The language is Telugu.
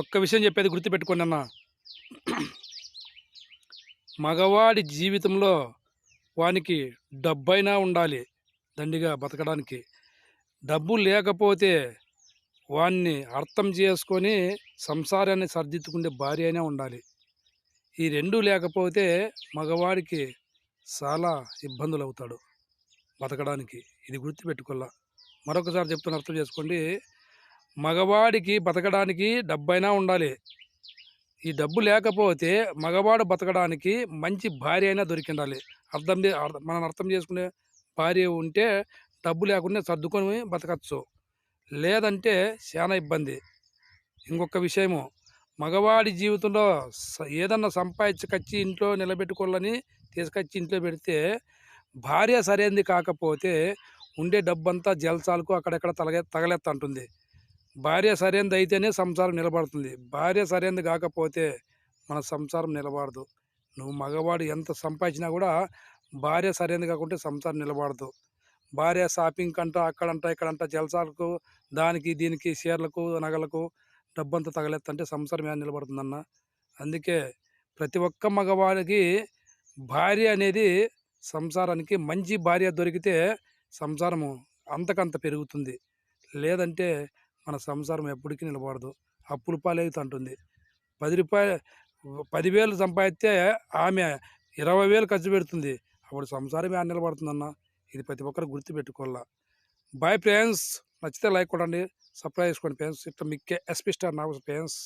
ఒక్క విషయం చెప్పేది గుర్తుపెట్టుకోండి అన్న. మగవాడి జీవితంలో వానికి డబ్బైనా ఉండాలి దండిగా బతకడానికి. డబ్బు లేకపోతే వాన్ని అర్థం చేసుకొని సంసారాన్ని సరిదిద్దుకునే భార్య అయినా ఉండాలి. ఈ 2 లేకపోతే మగవాడికి చాలా ఇబ్బందులవుతాడు బతకడానికి. ఇది గుర్తుపెట్టుకోల్ల. మరొకసారి చెప్తున్నా అర్థం చేసుకోండి. మగవాడికి బతకడానికి డబ్బైనా ఉండాలి. ఈ డబ్బు లేకపోతే మగవాడు బతకడానికి మంచి భార్య అయినా దొరికిండాలి. మనం అర్థం చేసుకునే భార్య ఉంటే డబ్బు లేకుండా సర్దుకొని బతకచ్చు. లేదంటే చాలా ఇబ్బంది. ఇంకొక విషయము, మగవాడి జీవితంలో ఏదన్నా సంపాదించుకొచ్చి ఇంట్లో నిలబెట్టుకోవాలని తీసుకొచ్చి ఇంట్లో పెడితే భార్య సరైనది కాకపోతే ఉండే డబ్బంతా జల్సాలకు అక్కడెక్కడ తగలెత్తంటుంది. భార్య సరైనది అయితేనే సంసారం నిలబడుతుంది. భార్య సరైనది కాకపోతే మన సంసారం నిలబడదు. నువ్వు మగవాడు ఎంత సంపాదించినా కూడా భార్య సరైనది కాకుంటే సంసారం నిలబడదు. భార్య షాపింగ్ కంట అక్కడంట ఇక్కడంట జల్సాలకు దానికి దీనికి షేర్లకు నగలకు డబ్బంతా తగలెత్తంటే సంసారం ఏడ నిలబడుతుందన్న. అందుకే ప్రతి ఒక్క మగవాడికి భార్య అనేది సంసారానికి మంచి భార్య దొరికితే సంసారము అంతకంత పెరుగుతుంది. లేదంటే మన సంసారం ఎప్పటికీ నిలబడదు. అప్పుల పాలవుతుంటుంది. రూ. 10 10,000 సంపాదిస్తే ఆమె 20,000 ఖర్చు పెడుతుంది. అప్పుడు సంసారం ఏడ నిలబడుతుందన్న. ఇది ప్రతి ఒక్కరు గుర్తుపెట్టుకోవాల. Bye friends. నచ్చితే లైక్ కొట్టండి, సబ్స్క్రైబ్ చేసుకోండి ఫ్రెండ్స్. ఇట్లా మీకే ఎస్పీ స్టార్ నాకు ఫ్రెండ్స్.